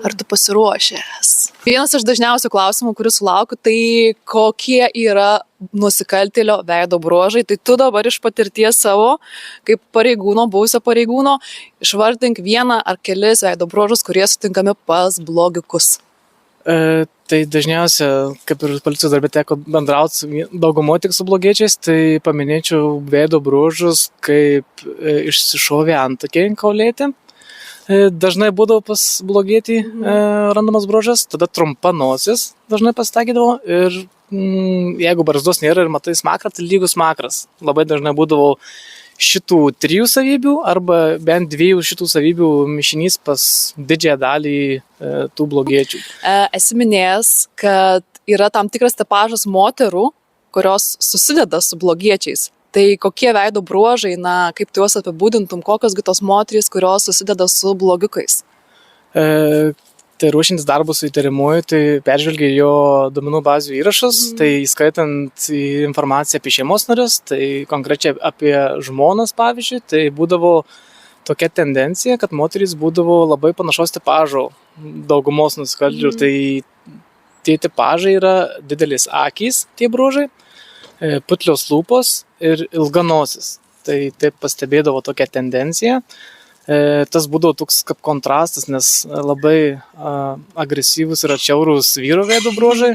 Ar tu pasiruošęs? Vienas iš dažniausių klausimų, kurį sulaukiu, tai kokie yra nusikaltėlio veido bruožai. Tai tu dabar iš patirties savo, kaip pareigūno, buvusio pareigūno, išvardink vieną ar kelis veido bruožus, kurie sutinkami pas blogiukus. Tai dažniausia, kaip ir policijos darbė teko bendrauti su daugumo tik su blogiečiais, tai paminėčiau veido bruožus, kaip išsišovė antakiai kaulėti. Dažnai būdavo pas blogietį randamas bruožas, tada trumpa nosis dažnai pasitaikydavo ir jeigu barzdos nėra ir matai smakrą, tai lygus smakras. Labai dažnai būdavo šitų 3 savybių arba bent 2 šitų savybių mišinys pas didžiąją dalį tų blogiečių. Esi minėjęs, kad yra tam tikras tipažas moterų, kurios susideda su blogiečiais. Tai kokie veido bruožai, kaip tu juos apibūdintum, kokios tos moterys, kurios susideda su blogiukais? Tai ruošintis darbus su įtariamuoju, tai peržvelgiai jo duomenų bazių įrašus, tai įskaitant informaciją apie šeimos narius, tai konkrečiai apie žmonas, pavyzdžiui, tai būdavo tokia tendencija, kad moterys būdavo labai panašaus tipažo daugumos nusikaltėlių. Tai tie tipažai yra didelis akys, tie bruožai, putlios lūpos ir ilga nosis. Tai taip pastebėdavo tokia tendencija. Tas būdavo toks kaip kontrastas, nes labai agresyvus ir atšiaurūs vyro veido bruožai,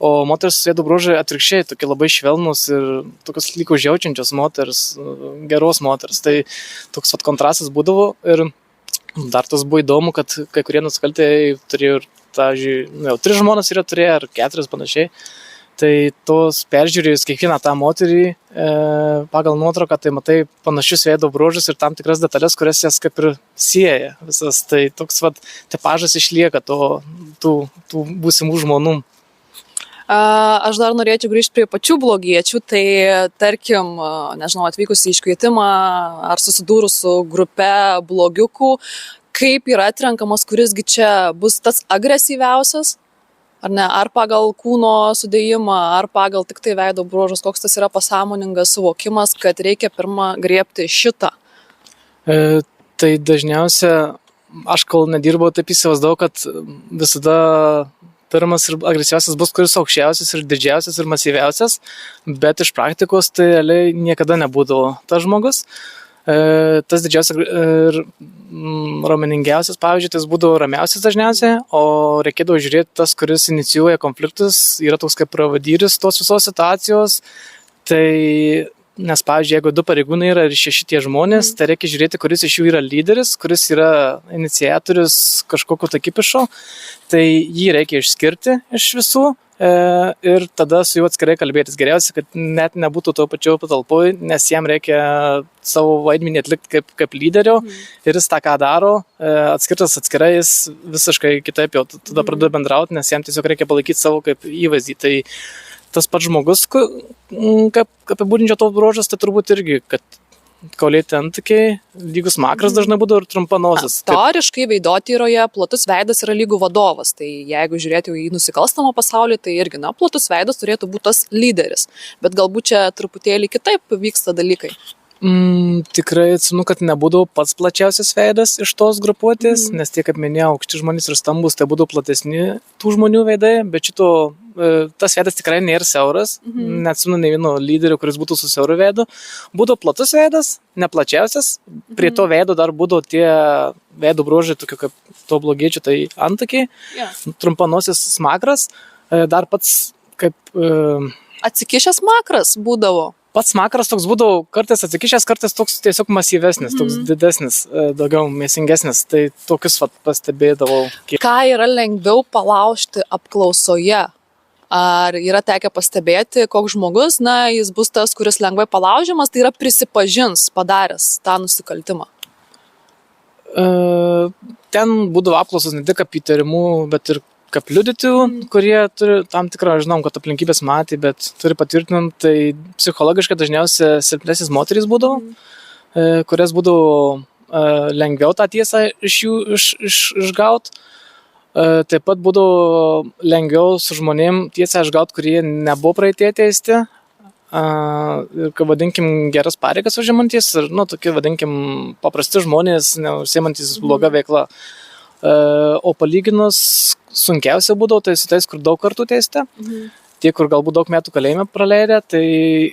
o moters veido bruožai atvirkščiai tokie labai švelnūs ir tokios lyg užjaučiančios moters, geros moters. Tai toks kontrastas būdavo ir dar tas buvo įdomu, kad kai kurie nusikaltėjai turėjo ir, jau 3 žmonas yra turėję ar 4 panašiai. Tai tos peržiūrėjus kiekvieną tą moterį pagal nuotrauką, tai matai panašius veido bruožus ir tam tikras detalės, kurias jas kaip ir sieja visas. Tai toks tipažas išlieka tų būsimų žmonų. Aš dar norėčiau grįžti prie pačių blogiečių, tai tarkim, nežinau, atvykus į iškvietimą ar susidūrus su grupe blogiukų, kaip yra atrenkamas, kurisgi čia bus tas agresyviausias? Ar pagal kūno sudėjimą, ar pagal tik tai veido bruožus, koks tas yra pasąmoningas suvokimas, kad reikia pirmą griebti šitą? Tai dažniausia, aš kol nedirbau, taip įsivaizdavau, kad visada pirmas ir agresyviausias bus kuris aukščiausias ir didžiausias ir masyviausias, bet iš praktikos tai realiai niekada nebūdavo tas žmogus. Tas didžiausias ir raumeningiausias, pavyzdžiui, tas būdavo ramiausias dažniausiai, o reikėdavo žiūrėti tas, kuris inicijuoja konfliktus, yra toks kaip pravadyris tos visos situacijos. Tai, nes, pavyzdžiui, jeigu 2 pareigūnai yra ir 6 tie žmonės, tai reikia žiūrėti, kuris iš jų yra lyderis, kuris yra iniciatorius kažkokio kipišo, tai jį reikia išskirti iš visų. Ir tada su juo atskirai kalbėtis. Geriausia, kad net nebūtų to pačio patalpoje, nes jam reikia savo vaidmenį atlikti kaip lyderio ir jis tą, ką daro, atskirtas atskirai, jis visiškai kitaip jau tada pradeda bendrauti, nes jam tiesiog reikia palaikyti savo kaip įvaizdį. Tai tas pats žmogus, kaip apibūdinčiau to bruožas, tai turbūt irgi, kad kaulėti antakiai, lygus smakras dažnai būdavo ir trumpa nosis. Teoriškai veidotyroje platus veidas yra lygų vadovas. Tai jeigu žiūrėti į nusikalstamą pasaulį, tai irgi, platus veidas turėtų būti tas lyderis. Bet galbūt čia truputėlį kitaip vyksta dalykai. Tikrai atsinu, kad nebūdavo pats plačiausias veidas iš tos grupuotės, nes tie, kaip minėjau, aukšti žmonės ir stambus, tai būdavo platesni tų žmonių veidai, bet tas veidas tikrai nėra siauras, neatsinu ne vieno lyderio, kuris būtų su siauru veidu. Būdavo platus veidas, neplačiausias, prie to veido dar būdavo tie veido bruožai, tokių kaip to blogiečio, tai antakiai, trumpa nosis smakras, dar pats kaip... Atsikišęs smakras būdavo. Pats smakras toks būdavo kartais atsikišęs, kartais toks tiesiog masyvesnis, toks didesnis, daugiau mėsingesnis, tai tokius pastebėdavau. Ką yra lengviau palaužti apklausoje? Ar yra tekę pastebėti, koks žmogus, jis bus tas, kuris lengvai palaužiamas, tai yra prisipažins padaręs tą nusikaltimą? Ten būdavo apklausos ne tik apie įtarimų, bet ir kaip liudytojų, kurie turi tam tikrą, žinom, kad aplinkybės matė, bet turi patvirtinant, tai psichologiškai dažniausiai silpnesnis moterys būdavo, kurias būdavo lengviau tą tiesą iš jų išgauti. Taip pat būdavo lengviau su žmonėm tiesą išgauti, kurie nebuvo praeitie teisti. Ir, kai vadinkim, geras pareigas užimantis ir, tokie, vadinkim, paprasti žmonės, neužsiimantis bloga veikla. O palyginus sunkiausia būdavo, tai su tais, kur daug kartų teiste. Tie, kur galbūt daug metų kalėjime praleidę, tai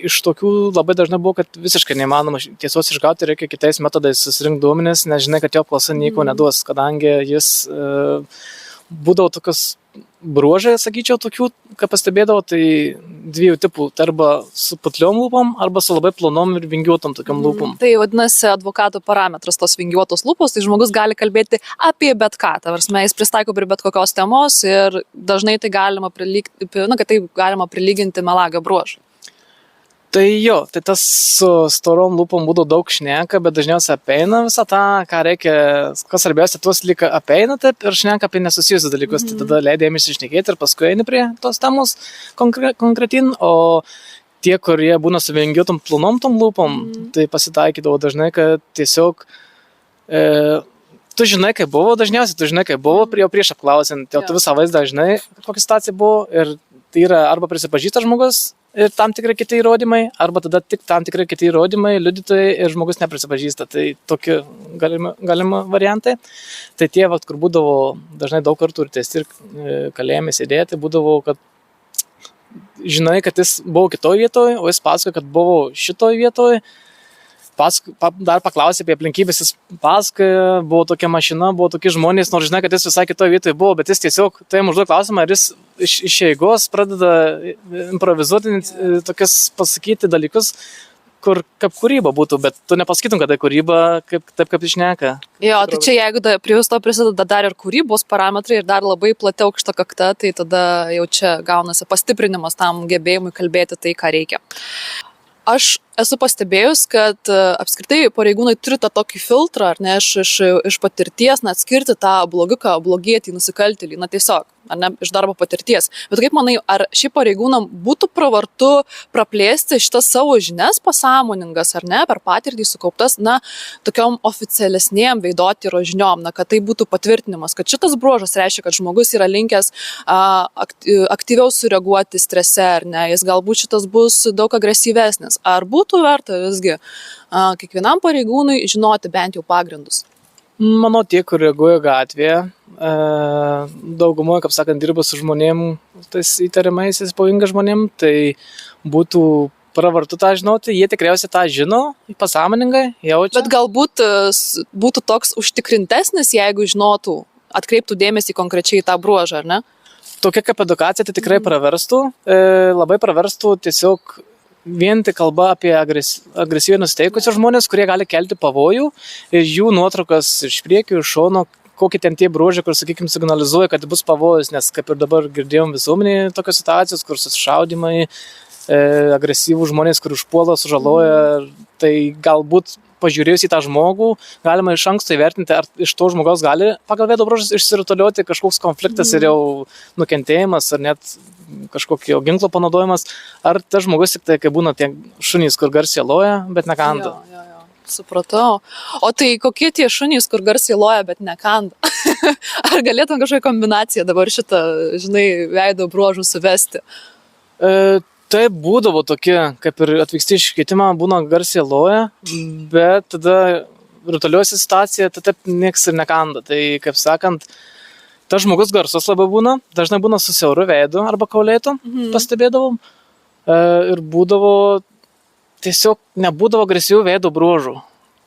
iš tokių labai dažnai buvo, kad visiškai neįmanoma tiesos išgauti, reikia kitais metodais susirinkti duomenis, nes žinai, kad jo apklausa nieko neduos, kadangi jis būdavo tokios bruožai, sakyčiau, tokių, ką pastebėdavo, tai dviejų tipų, tai arba su putliom lūpom, arba su labai plonom ir vingiuotom tokiam lūpom. Tai vadinasi advokato parametras tos vingiuotos lūpos, tai žmogus gali kalbėti apie bet ką, tavarsime, jis pristaiko prie bet kokios temos ir dažnai tai galima prilyginti melagio bruožui. Tai jo, tai tas su storom lūpom būdavo daug šneka, bet dažniausiai apeina visą tą, ką reikia, kas svarbiausia, tuos lyg apeina taip ir šneka apie nesusijusius dalykus, tai tada leidėjami išnekėti ir paskui eini prie tos temos konkretin, o tie, kurie būna su vingiuotom plonom tom lūpom, tai pasitaikydavo dažnai, kad tiesiog tu žinai, kaip buvo prieš apklausint, tu visą vaizdą žinai, kokia situacija buvo ir tai yra arba prisipažįsta žmogus ir tam tikrai kiti įrodymai, arba tada tik tam tikrai kiti įrodymai, liudytojai ir žmogus neprisipažįsta. Tai tokie galima variantai. Tai tie, kur būdavo dažnai daug kartų ir teisti ir kalėjime sėdėti, būdavo, kad žinai, kad jis buvo kitoj vietoj, o jis pasakoja, kad buvo šitoj vietoj. Dar paklausė apie aplinkybės, jis pasakoja, buvo tokia mašina, buvo tokie žmonės, nors žinai, kad jis visai kitoj vietoje buvo, bet jis tiesiog, tai užduoda klausimą, ar jis iš eigos pradeda improvizuoti tokias pasakyti dalykus, kur kaip kūryba būtų, bet tu nepasakytum, kad tai kūryba, taip kaip išneka. Jo, tai čia jeigu prie viso to prisideda dar ir kūrybos parametrai ir dar labai plati aukšta kakta, tai tada jau čia gaunasi pastiprinimas tam gebėjimui kalbėti tai, ką reikia. Aš esu pastebėjus, kad apskritai pareigūnai turi tą tokį filtrą, ar ne, iš patirties, atskirti tą blogiuką, blogietį, nusikaltėlį, tiesiog, ar ne, iš darbo patirties. Bet kaip manai, ar šį pareigūnam būtų pravartu praplėsti šitas savo žinias pasąmoningas, ar ne, per patirtį sukauptas, tokiom oficialesnėm veidotyro žiniom, kad tai būtų patvirtinimas, kad šitas bruožas reiškia, kad žmogus yra linkęs aktyviau sureaguoti strese, ar ne, jis galbūt šitas bus daug agresyvesnis. Ar būtų verta visgi kiekvienam pareigūnui žinoti bent jau pagrindus? Manau, tie, kur reaguoja gatvėje, daugumoje, kaip sakant, dirba su žmonėm, tais įtariamaisiais pavojinga žmonėm, tai būtų pravartu tą žinoti, jie tikriausiai tą žino, pasąmoningai jaučia. Bet galbūt būtų toks užtikrintesnis, jeigu žinotų, atkreiptų dėmesį konkrečiai į tą bruožą, ar ne? Tokia kaip edukacija tai tikrai praverstų, labai praverstų tiesiog vien tai kalba apie agresyviai nusteikusius žmonės, kurie gali kelti pavojų ir jų nuotraukas iš priekio, iš šono, kokie ten tie bruožai, kur, sakykime, signalizuoja, kad bus pavojus, nes kaip ir dabar girdėjom visuomenėje tokios situacijos, kur susišaudymai, agresyvų žmonės, kur užpuola, sužaloja, tai galbūt pažiūrėjus į tą žmogų, galima iš anksto įvertinti, ar iš to žmogaus gali pagal veido bruožus išsirutuliuoti kažkoks konfliktas ir jau nukentėjimas, ar net kažkokio ginklo panaudojimas, ar tas žmogus tik tai, kai būna tie šunys, kur garsiai loja, bet nekanda. Jo, supratau. O tai kokie tie šunys, kur garsiai loja, bet nekanda? Ar galėtum kažkokią kombinaciją dabar šitą, žinai, veido bruožų suvesti? Tai būdavo tokie, kaip ir atvyksti iš kvietimą, būna garsiai loja, bet tada rutuliuosi situacija, tai taip nieks ir nekanda. Tai, kaip sakant, tas žmogus garsus labai būna, dažnai būna su siauru veidu arba kaulėtu, pastebėdavom. Ir būdavo, tiesiog nebūdavo agresyvių veido bruožų.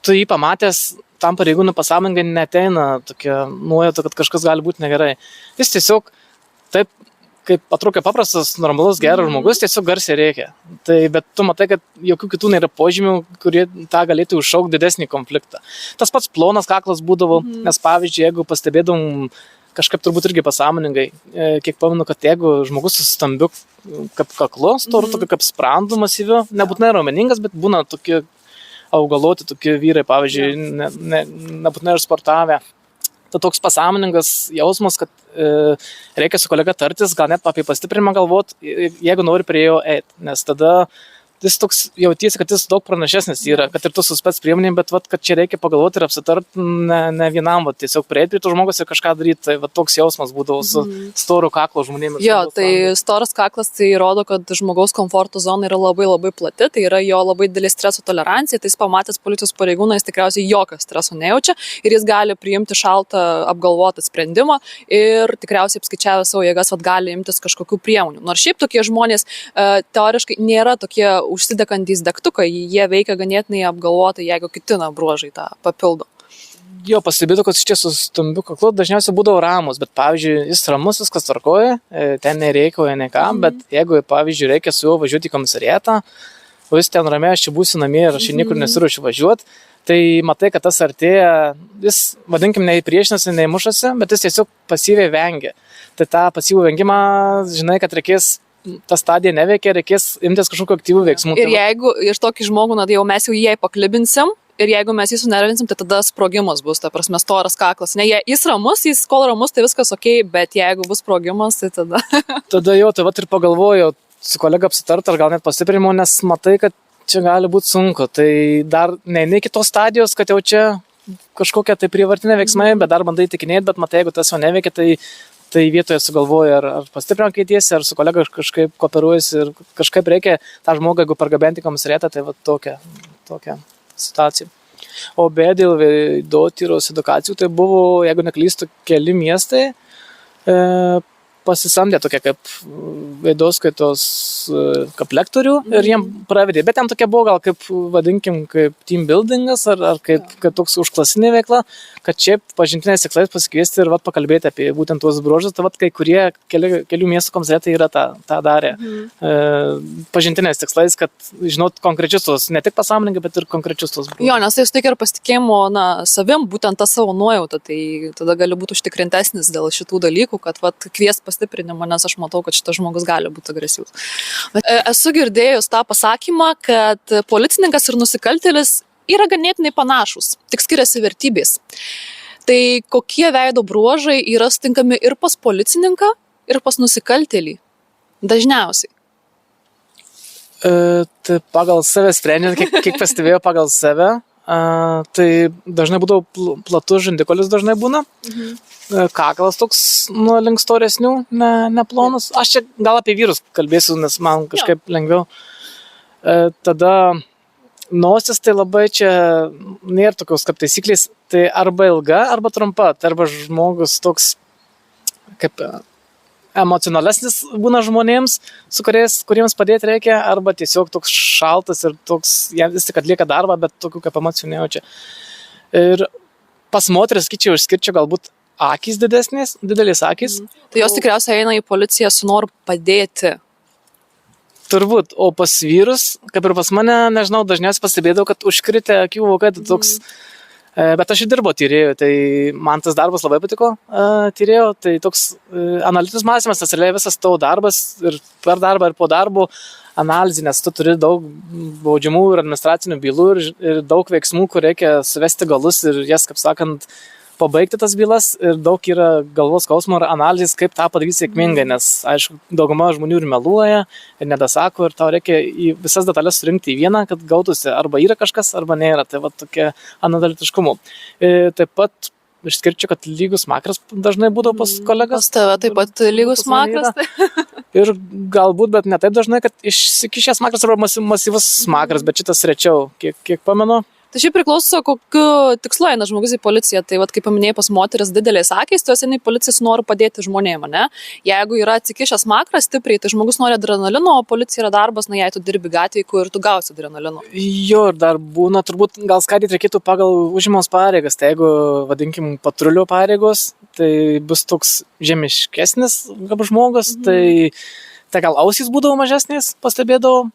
Tu jį pamatęs, tam pareigūnui pasąmoningai neteina tokia nuojauta, kad kažkas gali būti negerai. Jis tiesiog taip, kaip atrodo paprastas, normalus, geras žmogus, tiesiog garsiai reikia. Tai, bet tu matai, kad jokių kitų nėra požymių, kurie tą galėtų užšaukti didesnį konfliktą. Tas pats plonas kaklas būdavo, nes pavyzdžiui, jeigu pastebėdom kažkaip turbūt irgi pasąmoningai, kiek pamenu, kad jeigu žmogus su stambiu kaip kaklu, storu tokiu kaip sprandu masyviu, nebūtinai raumeningas, bet būna tokie augaloti, tokie vyrai, pavyzdžiui, nebūtinai ir sportavę. Tai toks pasąmoningas jausmas, kad reikia su kolega tartis, gal net apie pastiprinimą galvot, jeigu nori prie jo eiti, nes tada jis toks jautiesi, kad jis daug pranašesnis yra, kad ir tu su spec priemonėm, bet vat, kad čia reikia pagalvoti ir apsitart ne vienam, vat, tiesiog prieiti prie tų žmogus ir kažką daryti, tai vat, toks jausmas būdavo su storu kaklo žmonėmis. Jo, tai storas kaklas tai rodo, kad žmogaus komforto zona yra labai labai plati, tai yra jo labai didelė streso tolerancija, tai jis pamatęs policijos pareigūną, jis tikriausiai jokio streso nejaučia ir jis gali priimti šaltą apgalvotą sprendimą ir tikriausiai apskaičiavę savo jėgas gali imtis kažkokių priemonių. Nors šiaip tokie žmonės teoriškai nėra tokie užsidekantys degtukai, jie veikia ganėtinai apgalvotai, jeigu kiti bruožai tą papildo. Jo, pastebėtų, kad iš tiesų stambiu kaklu dažniausiai būdavo ramus, bet pavyzdžiui, jis ramus, viskas tvarkoja, ten nereikia ne ką, bet jeigu, pavyzdžiui, reikia su juo važiuoti į komisariatą, o jis ten ramiai, aš čia būsiu namie ir aš niekur nesiruošiu važiuoti, tai matai, kad tas artėja, jis, vadinkim, nei priešinasi, nei mušasi, bet jis tiesiog pasyviai vengia. Tai tą pasyvų vengimą, žinai, kad reikės ta stadija neveikia, reikės imtis kažkokių aktyvių veiksmų. Ir jeigu iš tokį žmogų, jau mes jau jį paklibinsim, ir jeigu mes jį sunervinsim, tai tada sprogimas bus, ta prasme, storas kaklas. Ne, jis ramus, kol ramus, tai viskas ok, bet jeigu bus sprogimas, tai tada... Tada jau, tai vat ir pagalvojau, su kolega apsitart, ar gal net pastiprinimo, nes matai, kad čia gali būti sunku. Tai dar neini iki tos stadijos, kad jau čia kažkokie tai prievartiniai veiksmai, bet dar bandai tikinėti, bet matai, jeigu tas jau neveikia, tai vietoje sugalvoju, ar pastiprinant keitiesi, ar su kolega kažkaip kooperuojasi ir kažkaip reikia tą žmogą, jeigu pargabenti komisariatą, tai va tokia situacija. O be dėl veidotyros edukacijų, tai buvo, jeigu neklystu, keli miestai pasisamdė tokia kaip veidoskaitos kaip lektorių ir jiem pravedė, bet ten tokia buvo gal kaip, vadinkim, kaip team buildingas ar kaip toks užklasinė veikla, kad čia pažintiniais tikslais pasikviesti ir pakalbėti apie būtent tuos bruožus, tai kai kurie kelių miestų komisariatai yra tą darę pažintiniais tikslais, kad žinot konkrečius tos, ne tik pasąmoningai, bet ir konkrečius tos bruožus. Jo, nes tai suteikia ir pasitikėjimo savim, būtent tą savo nuojautą, tai tada gali būti užtikrintesnis dėl šitų dalykų, kad kvies pastiprinimą, nes aš matau, kad šitas žmogus gali būti agresyvus. Esu girdėjus tą pasakymą, kad policininkas ir nusikaltėlis yra ganėtinai panašus, tik skiriasi vertybės. Tai kokie veido bruožai yra stinkami ir pas policininką, ir pas nusikaltėlį? Dažniausiai. Tai pagal save sprendžiant, kiek pastebėjau pagal save, tai dažnai būdavo platus žandikolis dažnai būna. Kaklas toks link storesnių, neplonas. Aš čia gal apie vyrus kalbėsiu, nes man kažkaip lengviau. Tada nosis tai labai čia nėra tokios kaip taisyklės, tai arba ilga, arba trumpa. Tai arba žmogus toks kaip emocionalesnis būna žmonėms, kuriems padėti reikia, arba tiesiog toks šaltas ir toks, jis tik atlieka darbą, bet tokių kaip emocijų nejaučia. Ir pas moteris, skaičiau, išskirčiau galbūt akys didelės akys. Tai jos tikriausiai eina į policiją su noru padėti. Turbūt, o pas vyrus, kaip ir pas mane, nežinau, dažniausiai pastebėdavau, kad užkritę akių vokai, tai toks, bet aš ir dirbau tyrėjų, tai man tas darbas labai patiko tyrėjų, tai toks analitinis mąstymas, tas realiai visas tavo darbas ir per darbą ir po darbo analizė, nes tu turi daug baudžiamų ir administracinių bylų ir daug veiksmų, kur reikia suvesti galus ir jas, kaip sakant, pabaigti tas bylas ir daug yra galvos skausmo ir analizės, kaip tą padaryti sėkmingai, nes, aišku, dauguma žmonių ir meluoja, ir nedasako, ir tau reikia į visas detalės surinkti į vieną, kad gautųsi arba yra kažkas, arba nėra, tai va tokia analitiškumu. Taip pat išskirčiau, kad lygus makras dažnai būdavo pas kolegas. Pas tave taip pat lygus makras. Ir galbūt, bet ne taip dažnai, kad išsikišęs makras arba masyvus makras, bet šitas rečiau, kiek pamenu. Tai šiaip priklauso, kokiu tikslu eina žmogus į policiją. Tai kaip paminėjai, pas moteris didelės akys, tu esi į policiją su noru padėti žmonėm, ne? Jeigu yra atsikišęs makras stipriai, tai žmogus nori adrenalino, o policija yra darbas, jei tu dirbi gatvėje, kur tu gausi adrenalino. Jo, ir dar būna, turbūt gal skaidyti reikėtų pagal užimos pareigas. Tai jeigu, vadinkim, patrulių pareigos, tai bus toks žemiškesnis kaip žmogus, tai gal ausys būdavo mažesnės, pastebėdavau.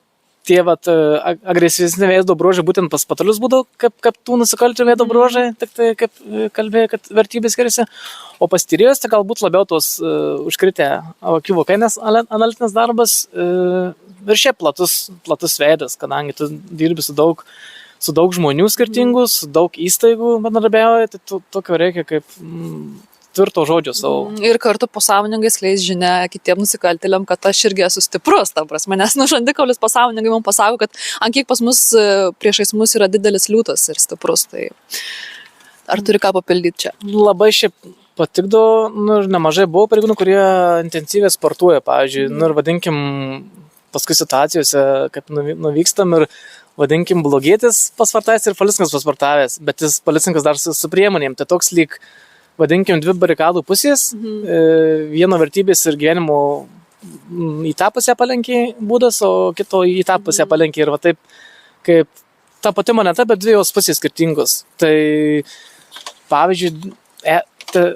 Tie agresyvesni veido bruožai būtent pas patrulius būdavo, kaip tų nusikaltėlių veido bruožai, tik tai kaip kalbėjo, kad vertybės skiriasi. O pas tyrėjus tai galbūt labiau tos užkritę akių vokai, nes analitinis darbas ir šiaip platus veidas, kadangi tu dirbi su daug žmonių skirtingų, su daug įstaigų bendradarbiauji, tai tokio reikia kaip tvirto žodžio savo. Ir kartu pasąmoningai skleis žinia kitiem nusikaltėliam, kad aš irgi esu stiprus, ta prasme, nes žandikaulis pasąmoningai man pasako, kad ant kiek pas mus priešais mus yra didelis liūtas ir stiprus. Tai ar turi ką papildyti čia? Labai šiaip patikdo, ir nemažai buvo pareigūnų, kurie intensyviai sportuoja, pavyzdžiui, ir vadinkim, paskui situacijose, kad nuvykstam ir vadinkim blogėtis pasvartavęs ir policininkas pasvartavęs, bet jis policininkas dar su priemonėm, tai toks lyg, vadinkim, dvi barikadų pusės, vieno vertybės ir gyvenimo į tą pusę palenkiai būdas, o kito į tą pusę palenkiai ir va taip, kaip ta pati moneta, bet dvi jos pusės skirtingos. Tai pavyzdžiui,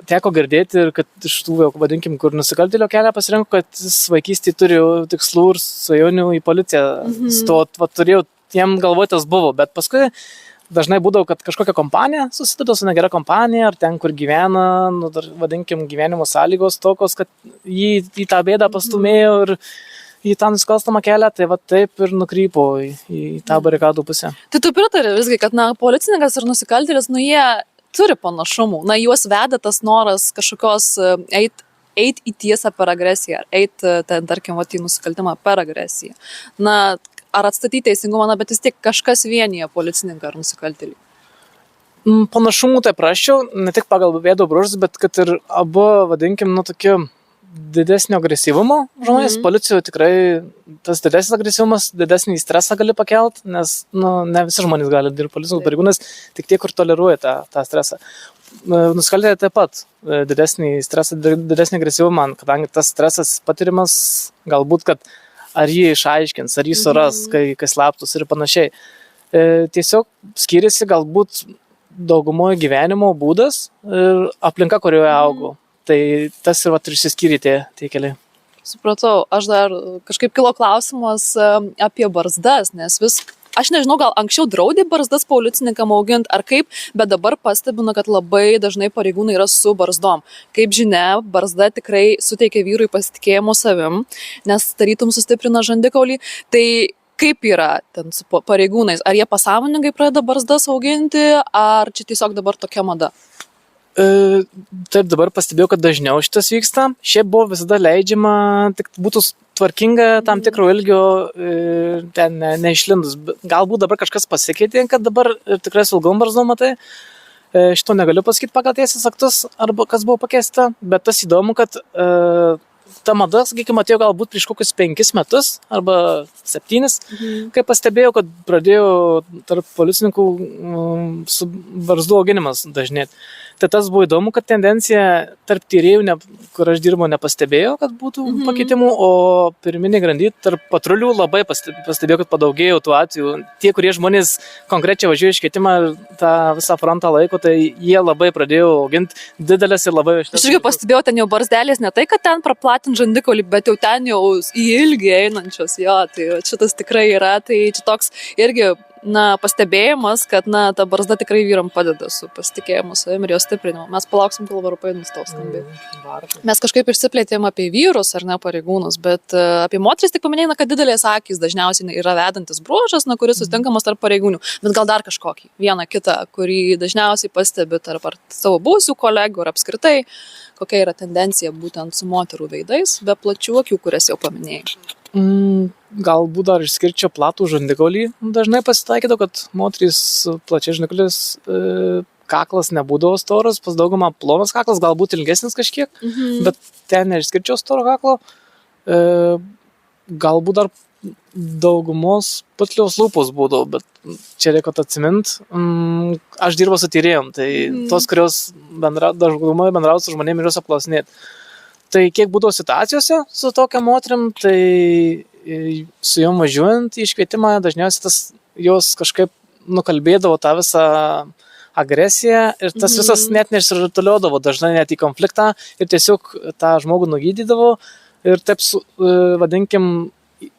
teko girdėti ir kad iš tų, vadinkim, kur nusikaltėlio kelią pasirinko, kad jis vaikystėje turėjo tikslų ir svajonių į policiją stot, turėjau, jiem galvotas buvo, bet paskui dažnai būdavo, kad kažkokia kompanija susideda su negera kompanija, ar ten, kur gyvena, vadinkim, gyvenimo sąlygos tokios, kad jį į tą bėdą pastumėjo ir į tą nusikalstamą kelią, tai va taip ir nukrypo į tą barikadų pusę. Tai tu pritari visgi, kad policininkas ir nusikaltėlis, jie turi panašumų. Juos veda tas noras kažkokios eit į tiesą per agresiją, eit ten, tarkim, į nusikaltimą per agresiją. Ar atstatyti teisingumą, bet vis tiek kažkas vienyje policininką ar nusikaltėlį? Panašumų tai prašiau, ne tik pagal veido bruožus, bet kad ir abu, vadinkim, tokie didesnio agresyvumo žmonės, policijoje tikrai tas didesnis agresyvumas, didesnį stresą gali pakelt, nes ne visi žmonės gali dirbti policijos pareigūnais, tik tie, kur toleruoja tą stresą. Nusikaltėliai taip pat didesnį stresą, didesnį agresyvumą, kadangi tas stresas patirimas galbūt, kad ar jį išaiškins, ar jį suras, kai slaptus ir panašiai. Tiesiog skiriasi galbūt daugumoje gyvenimo būdas ir aplinka, kurioje augau. Tai tas ir išsiskyrė tie keliai. Supratau, aš dar kažkaip kilo klausimas apie barzdas, nes aš nežinau, gal anksčiau draudė barzdas policininkam auginti ar kaip, bet dabar pastebinu, kad labai dažnai pareigūnai yra su barzdom. Kaip žinia, barzda tikrai suteikia vyrui pasitikėjimo savim, nes tarytum sustiprina žandikaulį. Tai kaip yra ten su pareigūnais? Ar jie pasąmoningai pradeda barzdas auginti, ar čia tiesiog dabar tokia mada? Taip, dabar pastebėjau, kad dažniau šitas vyksta. Šiaip buvo visada leidžiama, tik būtų tvarkinga tam tikro ilgio, ten neišlindus. Galbūt dabar kažkas pasikeitė, kad dabar tikrai su ilgom barzdom matai. Šito negaliu pasakyti pagal teisės aktus, arba kas buvo pakeista, bet tas įdomu, kad ta mada, sakykime, atėjo galbūt prieš kokius 5 metus arba 7, kai pastebėjau, kad pradėjo tarp policininkų su barzdų auginimas dažnėti. Tai tas buvo įdomu, kad tendencija tarp tyrėjų, kur aš dirbu, nepastebėjau, kad būtų pakeitimų, o pirminė grandy tarp patrulių labai pastebėjau, kad padaugėjo tų atvejų. Tie, kurie žmonės konkrečiai važiuoja iškvietimą tą visą frontą laiko, tai jie labai pradėjo auginti didelės ir labai... Aš irgi pastebėjau, ten jau barzdelės ne tai, kad ten praplatinti žandikaulį, bet jau ten jau į ilgį einančios. Jo, tai šitas tikrai yra, tai čia toks irgi... pastebėjimas, kad ta barzda tikrai vyram padeda su pasitikėjimu savim ir jo stiprinimu. Mes palauksim, kol varopai nustos skambėti. Mes kažkaip išsiplėtėm apie vyrus ar ne pareigūnus, bet apie moteris tik paminėjome, kad didelės akys dažniausiai yra vedantis bruožas, kuris sutinkamas tarp pareigūnių. Bet gal dar kažkokį, vieną kitą, kurį dažniausiai pastebi tarp savo buvusių kolegų ir apskritai, kokia yra tendencija būtent su moterų veidais, be plačių akių, kurias jau paminėjai. Galbūt dar išskirčiau platų žandikaulį. Dažnai pasitaikydavo, kad moterys plačiai žandikaulis kaklas nebūdavo storas, pas daugumą plonas kaklas, galbūt ilgesnis kažkiek, bet ten neišskirčiau storo kaklo. Galbūt dar daugumos putliaus lūpos būdavo, bet čia reikia atsimint. Aš dirbu su tyrėjom, tai tos, kurios daugumai bendrauja su žmonėmis ir juos apklausinėti. Tai kiek būdavo situacijose su tokia moterim, tai su jom važiuojant į iškvietimą, dažniausiai jos kažkaip nukalbėdavo tą visą agresiją ir tas visas net neišsirituliuodavo, dažnai net į konfliktą ir tiesiog tą žmogų nugydydavo ir taip, vadinkim,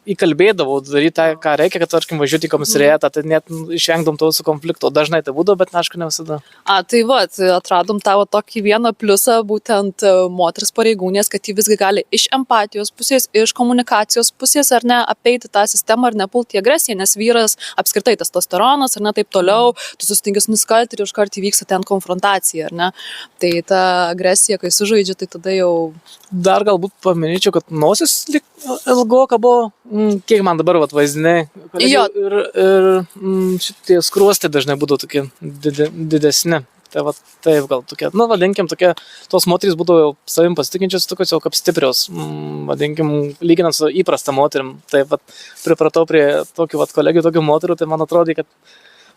įkalbėdavau daryti tą, ką reikia, kad, tarkim, važiuoti į komisariatą, tai net išvengdom to su konflikto. Dažnai tai būdavo, bet, aišku, ne visada. Tai atradom tavo tokį vieną pliusą, būtent moteris pareigūnės, kad ji visgi gali iš empatijos pusės, iš komunikacijos pusės, ar ne, apeiti tą sistemą ir nepulti agresiją, nes vyras apskritai testosteronas, ar ne, taip toliau, tu susitinki su nusikaltėliu ir iškart įvyksta ten konfrontacija, ar ne. Tai ta agresija, kai sužaidžia, tai tada jau... Dar galbūt paminėčiau, kad nosis ilgoka buvo, kiek man dabar vaizdiniai. Ir šitie skruostai dažnai būdavo tokie didesni. Tai taip gal tokie, vadinkim, tokie, tos moterys būdavo jau savim pasitikinčios, tokios jau kaip stiprios, vadinkim, lyginant su įprasta moterim. Tai pripratau prie tokių kolegių, tokių moterų, tai man atrodo,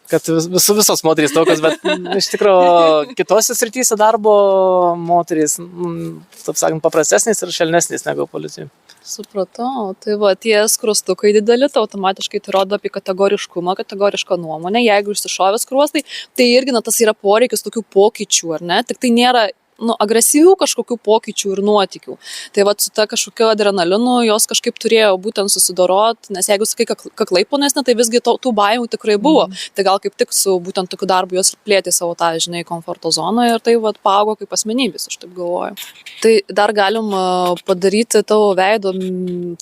kad visos moterys tokios, bet iš tikrųjų kitose srityse darbo moterys, taip sakant, paprastesnės ir švelnesnės negu policijai. Supratau, tai tie skruostukai dideli, tai automatiškai tai rodo apie kategoriškumą, kategorišką nuomonę, jeigu išsišovė skruostai, tai irgi tas yra poreikis tokių pokyčių, ar ne, tik tai nėra agresyvių kažkokių pokyčių ir nuotykių. Tai su ta kažkokiu adrenalinu jos kažkaip turėjo būtent susidoroti, nes jeigu sakai kaklai ponesnė, tai visgi tų baimų tikrai buvo. Tai gal kaip tik su būtent tokiu darbu jos plėtė savo tą, komforto zoną ir tai paaugo kaip asmenybės, aš taip galvoju. Tai dar galim padaryti tavo veido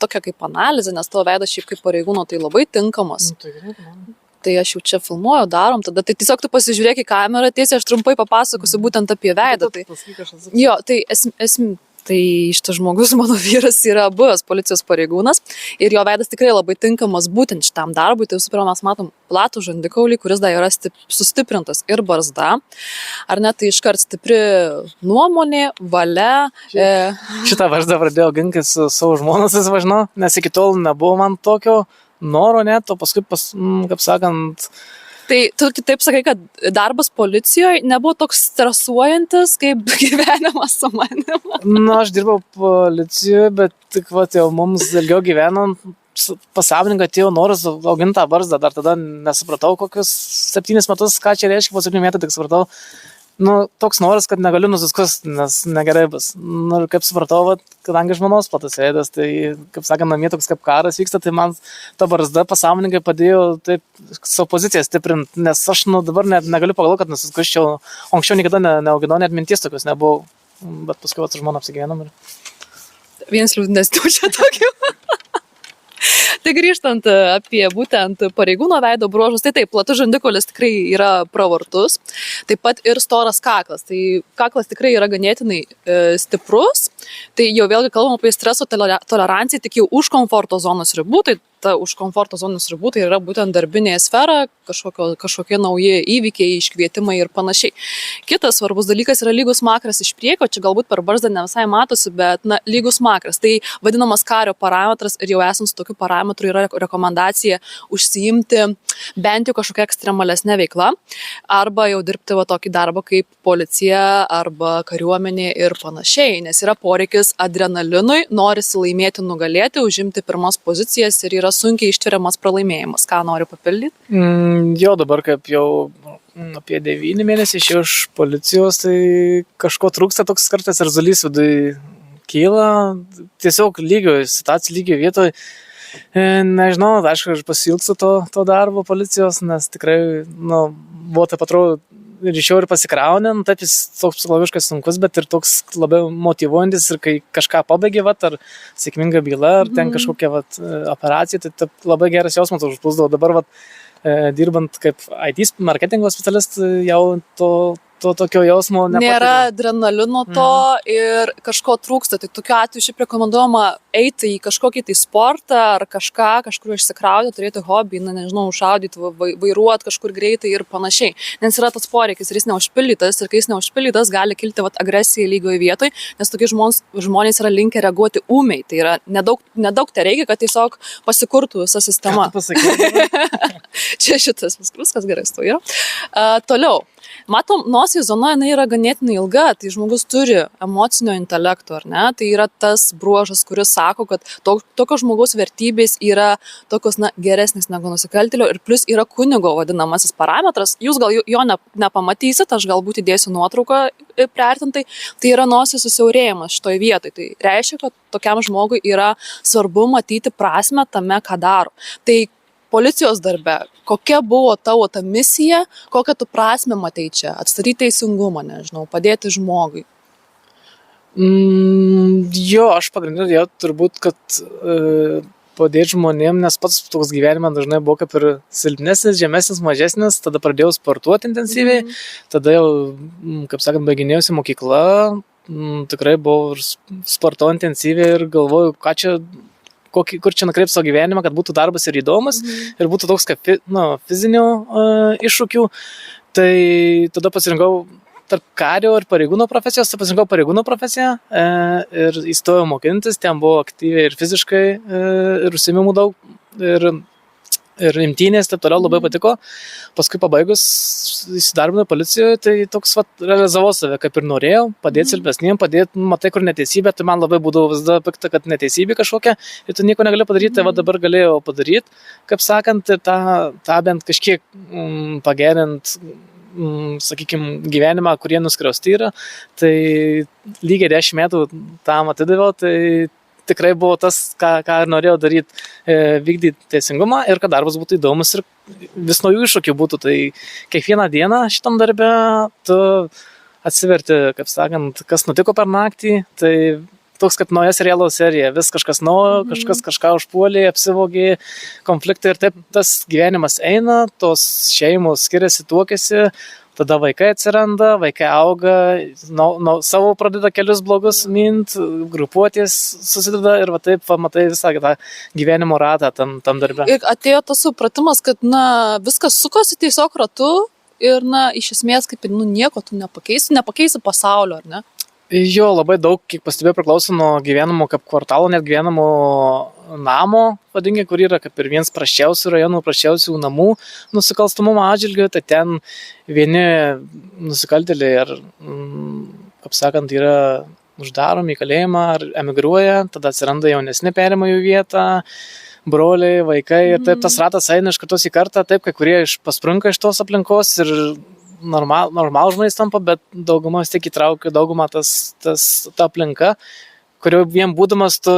tokią kaip analizę, nes tavo veidas šiaip kaip pareigūno tai labai tinkamas. Tai aš jau čia filmuoju, darom, tada tai tiesiog tu pasižiūrėk į kamerą, tiesiai aš trumpai papasakosiu būtent apie veidą. Tai šitas žmogus, mano vyras, yra buvęs policijos pareigūnas ir jo veidas tikrai labai tinkamas būtent šitam darbui. Tai visų pirma, mes matom platų žandikaulį, kuris dar yra sustiprintas ir barzda. Ar ne, tai iškart stipri nuomonė, valia. Šitą barzdą pradėjau ginti su savo žmonos, nes iki tol nebuvo man tokio noro net, o paskui, kaip sakant... Tai tu kitaip sakai, kad darbas policijoje nebuvo toks stresuojantis, kaip gyvenimas su manim? Aš dirbau policijoje, bet tik jau mums ilgiau gyvenant, pas savininką atėjo noras auginti tą barzdą. Dar tada nesupratau, kokius 7 metus, ką čia reiškia, po 7 metų tik supratau. Toks noras, kad negaliu nusiskusti, nes negerai bus. Ir kaip supratau, kadangi žmonos platus veidas, tai, kaip sakant, namie toks kaip karas vyksta, tai man ta barzda pasąmoningai padėjo taip savo poziciją stiprinti, nes aš dabar net negaliu pagalvoti, kad nusiskusčiau. Anksčiau niekada neauginau, net minties tokios nebuvau, bet paskui su žmona apsigyvenom. Vienas liūdnesnių čia tokių. Tai grįžtant apie būtent pareigūno veido bruožus, tai taip, platus žandikaulis tikrai yra pravartus, taip pat ir storas kaklas. Tai kaklas tikrai yra ganėtinai stiprus, tai jau vėlgi kalbam apie streso toleranciją tik jau už komforto zonos ribų, tai už komforto zonos ribų tai yra būtent darbinė sfera, kažkokie nauji įvykiai, iškvietimai ir panašiai. Kitas svarbus dalykas yra lygus makras iš priekio, čia galbūt per barzdą ne visai matosi, bet lygus makras. Tai vadinamas kario parametras ir jau esant su tokiu parametru yra rekomendacija užsiimti bent jau kažkokia ekstremalesnė veikla arba jau dirbti tokį darbą kaip policija arba kariuomenė ir panašiai, nes yra poreikis adrenalinui, norisi laimėti, nugalėti, užimti pirmas pozicijas ir yra sunkiai ištveriamas pralaimėjimas. Ką noriu papildyti? Jo, dabar kaip jau apie 9 mėnesių išėjau iš policijos, tai kažko trūksta, toks kartais erzulys viduje kyla, tiesiog situacija lygio vietoje. Nežinau, aišku, aš pasiilgstu to darbo policijos, nes tikrai, buvo taip atrodo, ryšiau ir pasikraunė, taip jis toks psichologiškai sunkus, bet ir toks labiau motyvuojantis ir kai kažką pabaigė, ar sėkminga byla, ar ten kažkokia operacija, tai taip labai geras jausmas užplūsdavo. Dabar dirbant kaip IT marketingo specialistas, jau to tokio jausmo nepatiriu. Nėra adrenalino to ir kažko trūksta. Tai tokiu atveju šiaip rekomenduojama eiti į kažkokį tai sportą ar kažkur išsikrauti, turėti hobį, šaudyti, vairuoti kažkur greitai ir panašiai. Nes yra tas poreikis ir jis neužpildytas ir kai jis neužpildytas, gali kilti agresija lygioje vietoje, nes tokie žmonės yra linkę reaguoti ūmiai. Tai yra nedaug tai reikia, kad tiesiog pasikurtų visa sistema. Čia šitas viskas gerai stoja. Toliau. Matom, pirmiausiai zona jinai yra ganėtinai ilga, tai žmogus turi emocinio intelekto, ar ne? Tai yra tas bruožas, kuris sako, kad tokio žmogaus vertybės yra tokios, geresnės negu nusikaltėlio ir plus yra kunigo vadinamasis parametras. Jūs gal jo nepamatysit, aš galbūt įdėsiu nuotrauką priartintai, tai yra nosies susiaurėjimas šitoj vietoj. Tai reiškia, kad tokiam žmogui yra svarbu matyti prasmę tame, ką daro. Tai policijos darbe, kokia buvo tavo ta misija, kokią tu prasmę matei čia, atstatyti teisingumą, nežinau, padėti žmogui? Jo, aš pagrindinė turbūt, kad padėti žmonėm, nes pats toks gyvenimas dažnai buvo kaip ir silpnesnis, žemesnis, mažesnis, tada pradėjau sportuoti intensyviai, tada jau, kaip sakant, baiginėjausi mokyklą, tikrai buvau sporto intensyviai ir galvoju, ką čia kur čia nukreipti savo gyvenimą, kad būtų darbas ir įdomus ir būtų toks kaip fizinių iššūkių. Tai tada pasirinkau tarp kario ir pareigūno profesijos, tai pasirinkau pareigūno profesiją ir įstojau mokintis, ten buvo aktyviai ir fiziškai ir užsiėmimų daug ir imtynės, taip toliau labai patiko. Paskui pabaigus įsidarbinau policijoje, tai toks realizavau save, kaip ir norėjau, padėti silpnesniem, padėti, matai, kur neteisybė, tai man labai būdavo visada pikta, kad neteisybė kažkokia ir tu nieko negali padaryti, tai dabar galėjau padaryti, kaip sakant, tą bent kažkiek pagerint, sakykime, gyvenimą, kurie nuskriausti yra, tai lygiai 10 metų tam atidaviau, tai tikrai buvo tas, ką norėjau daryti, vykdyti teisingumą ir kad darbas būtų įdomus ir vis naujų iššūkių būtų. Tai kiekvieną dieną šitam darbe tu atsiverti, kaip sakant, kas nutiko per naktį, tai toks kaip nauja serialo serija, vis kažkas naujo, kažkas kažką užpuolė, apsivogė, konfliktai ir taip tas gyvenimas eina, tos šeimos skiriasi, tuokiasi, tada vaikai atsiranda, vaikai auga, savo pradeda kelius blogus mint, grupuotės susideda ir taip matai visą tą gyvenimo ratą tam darbe. Ir atėjo tas supratimas, kad viskas sukosi tiesiog ratu ir iš esmės kaip nieko tu nepakeisi pasaulio, ar ne? Jo, labai daug, kiek pastebėjau, priklauso nuo gyvenimo kaip kvartalo, net gyvenimo namo, vadingi, kur yra kaip ir vienas prasčiausių rajonų, prasčiausių namų nusikalstamumo atžvilgiu, tai ten vieni nusikaltėliai ar, kaip sakant, yra uždaromi į kalėjimą ar emigruoja, tada atsiranda jaunesni perima jų vietą, broliai, vaikai ir taip tas ratas eina iš kartos į kartą, taip, kai kurie pasprunka iš tos aplinkos ir normal žmonės tampa, bet dauguma vis tiek įtraukia, dauguma ta aplinka, kurio vien būdamas tu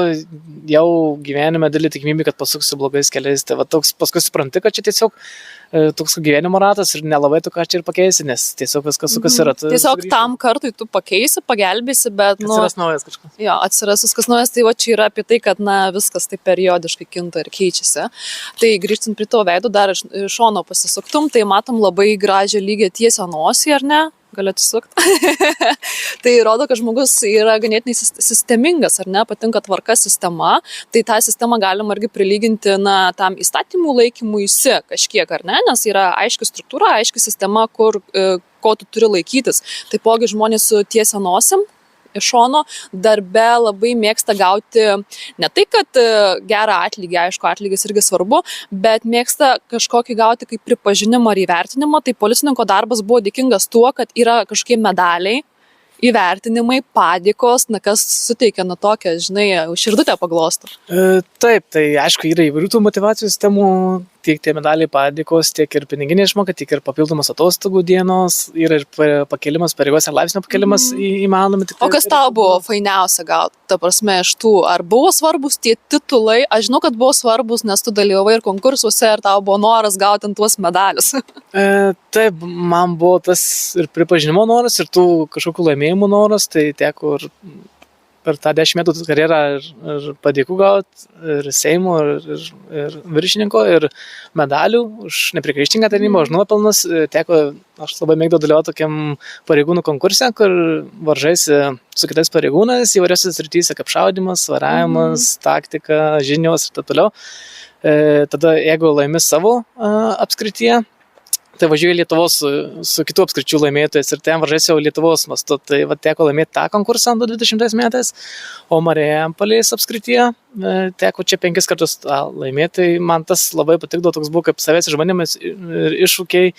jau gyvenime dėlį tikimybė, kad pasuksi blogais keliais. Tai toks paskui supranti, kad čia tiesiog toks gyvenimo ratas ir nelabai tu ką čia ir pakeisi, nes tiesiog viskas sukasi ratu. Tiesiog tam kartui tu pakeisi, pagelbėsi, bet atsiras naujas kažkas. Jo, atsiras viskas naujas, tai čia yra apie tai, kad viskas tai periodiškai kinta ir keičiasi. Tai grįžtant prie tavo veido, dar iš šono pasisuktum, tai matom labai gražią lygią tiesią nosį, ar ne? Gali atsisukti. Tai rodo, kad žmogus yra ganėtinai sistemingas, ar ne, patinka tvarka sistema, tai tą sistemą galima irgi prilyginti tam įstatymų laikymuisi kažkiek, ar ne, nes yra aiški struktūra, aiški sistema, ko tu turi laikytis. Taipogi žmonės su tiesia nosim iš šono darbe labai mėgsta gauti ne tai, kad gerą atlygį, aišku, atlygis irgi svarbu, bet mėgsta kažkokį gauti kaip pripažinimą ar įvertinimą. Tai policininko darbas buvo dėkingas tuo, kad yra kažkokie medaliai, įvertinimai, padėkos, kas suteikia tokią, širdutę paglosto. Taip, tai aišku, yra įvairių tų motyvacijų sistemų, tiek tie medaliai padėkos, tiek ir piniginė išmoka, tiek ir papildomas atostogų dienos, yra ir pakelimas pareigos ir laipsnio pakelimas įmanomi. O kas tau buvo fainiausia gauti, ta prasme, iš tų? Ar buvo svarbus tie titulai? Aš žinau, kad buvo svarbus, nes tu dalyvavai ir konkursuose ir tau buvo noras gauti tuos medalius. Taip, man buvo tas ir pripažinimo noras, ir tų kažkokių laimėjimų noras, tai teko ir per tą 10 metų karjerą ir padėkų gauti, ir Seimo, ir viršininko, ir medalių už nepriekaištingą tarnybą, už nuopelnus. Aš labai mėgdavau dalyvauti tokiam pareigūnų konkurse, kur varžaisi su kitais pareigūnais įvairiose srityse, kaip šaudymas, varavimas, taktika, žinios ir taip toliau. Tada jeigu laimi savo apskrityje, tai važiuoju Lietuvos su kitų apskričių laimėtojais ir ten varžėsiu Lietuvos mastu. Tai teko laimėti tą konkursą 2020 metais, o Marijampolės apskrityje teko čia 5 kartus laimėti. Tai man tas labai patikdavo, toks buvo kaip savęs išbandymas ir iššūkiai,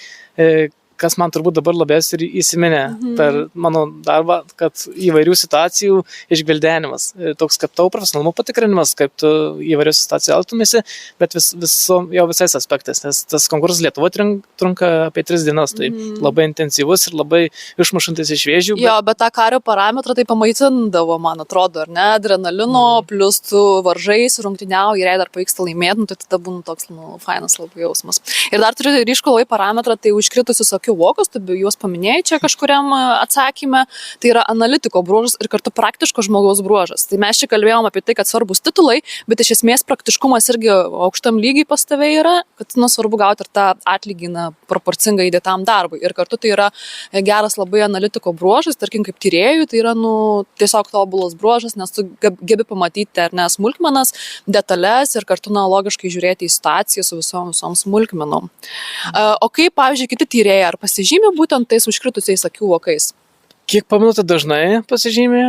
kas man turbūt dabar labiausiai ir įsiminė per mano darbą, kad įvairių situacijų išgvildenimas. Toks kaip tavo profesionalumo patikrinimas, kaip tu įvairiose situacijose elgtumėsi, bet jau visais aspektais, nes tas konkursas Lietuvoje trunka apie 3 dienas, tai labai intensyvus ir labai išmušantis iš vėžių. Jo, bet tą kario parametrą tai pamaitindavo, man atrodo, ar ne, adrenalino, plus tu varžais, rungtyniauji, ir jei dar pavyksta laimėti, tai tada būna toks, fainas labai jausmas. Ir dar turiu ryškų labai parametrą, tai užkritusius akių vokus, tu juos paminėjai čia kažkuriam atsakyme, tai yra analitiko bruožas ir kartu praktiško žmogaus bruožas. Tai mes čia kalbėjom apie tai, kad svarbus titulai, bet iš esmės praktiškumas irgi aukštam lygiai pas tave yra, kad svarbu gauti ir tą atlygį proporcingai įdėtam darbui. Ir kartu tai yra geras labai analitiko bruožas, tarkim kaip tyrėjų, tai yra tiesiog tobulas bruožas, nes tu gebi pamatyti ar ne smulkmenas, detalės ir kartu logiškai žiūrėti į situaciją su visom smulkmenom. O kaip, pavyzdžiui, kiti tyrėjai, ar pasižymė būtent tais užkritusiais akių vokais? Kiek pamenu, tai dažnai pasižymė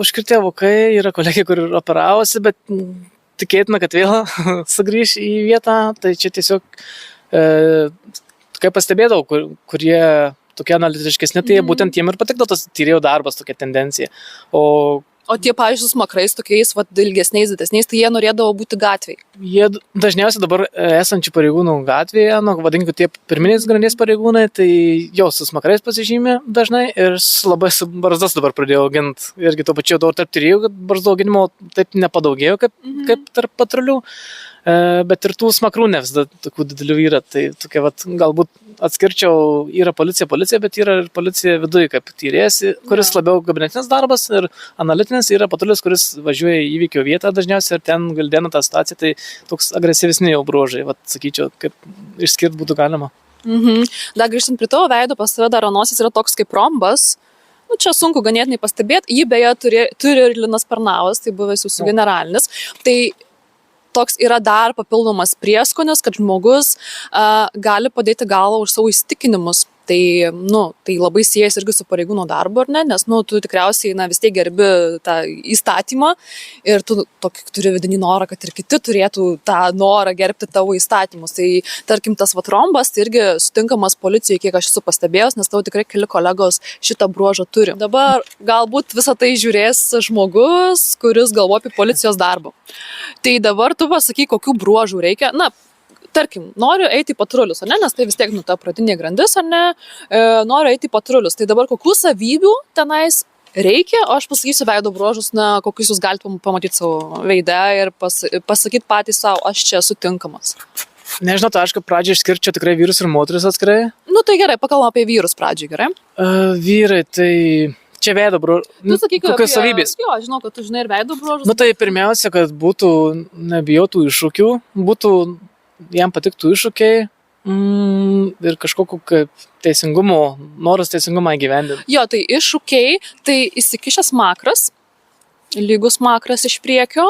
užkritę vokai, yra kolegė, kur operavosi, bet tikėtina, kad vėl sugrįš į vietą, tai čia tiesiog, kaip pastebėdavau, kurie tokie analitiškesni, tai būtent jiem ir patikdavo tas tyrėjų darbas, tokia tendencija. O tie, pavyzdžiui, su smakrais, tokiais ilgesniais, didesniais, tai jie norėdavo būti gatvėje. Jie dažniausiai dabar esančių pareigūnų gatvėje, vadinkime, tie pirminiais grandies pareigūnai, tai jau su smakrais pasižymė dažnai ir labai su barzdas dabar pradėjo auginti. Irgi to pačiu daug tarp tyrėjų, kad barzdo auginimo taip nepadaugėjo kaip tarp patrulių. Bet ir tų smakrų ne visada tokių didelių yra. Tai tokia, galbūt atskirčiau, yra policija, bet yra ir policija viduje, kaip tyrėjas, kuris labiau kabinetinis darbas ir analitinis yra patrulis, kuris važiuoja į įvykio vietą dažniausiai ir ten gvildena tą situaciją, tai toks agresyvesni jau bruožai, sakyčiau, kaip išskirti būtų galima. Dar grįžtant prie tavo veido, pas tave dar nosis yra toks kaip rombas. Čia sunku ganėtinai pastebėti, jį beje turi ir Linas Pernavas, tai buvęs jūsų generalinis. Tai toks yra dar papildomas prieskonis, kad žmogus gali padėti galvą už savo įsitikinimus. Tai labai siejasi irgi su pareigūno darbu, ar ne? Nes tu tikriausiai vis tiek gerbi tą įstatymą ir tu turi vidinį norą, kad ir kiti turėtų tą norą gerbti tavo įstatymus. Tai tarkim tas rombas, tai irgi sutinkamas policijai, kiek aš esu pastebėjęs, nes tau tikrai keli kolegos šitą bruožą turi. Dabar galbūt visą tai žiūrės žmogus, kuris galvoja apie policijos darbą. Tai dabar tu pasakyk, kokių bruožų reikia. Tarkim, noriu eiti į patrulius, ar ne, nes tai vis tiek ta pradinė grandis, ar ne, noriu eiti į patrulius. Tai dabar kokių savybių tenais reikia, o aš pasakysiu veido bruožus, kokius jūs galite pamatyti savo veidą ir pasakyti patys savo, aš čia esu tinkamas. Nežinau, tai aišku, pradžiai išskirčiau tikrai vyrus ir moteris atskirai. Tai gerai, pakalbam apie vyrus pradžiai, gerai? Vyrai, tai čia veido bruožus. Kokios savybės? Jo, žinau, kad tu žinai ir veido bruožus. Tai pirmiausia, kad būtų nebijotų iššūkių, būtų jam patiktų iššūkiai ir kažkokiu kaip teisingumo, noras teisingumą įgyvendinti. Jo, tai iššūkiai, tai įsikišęs makras, lygus makras iš priekio,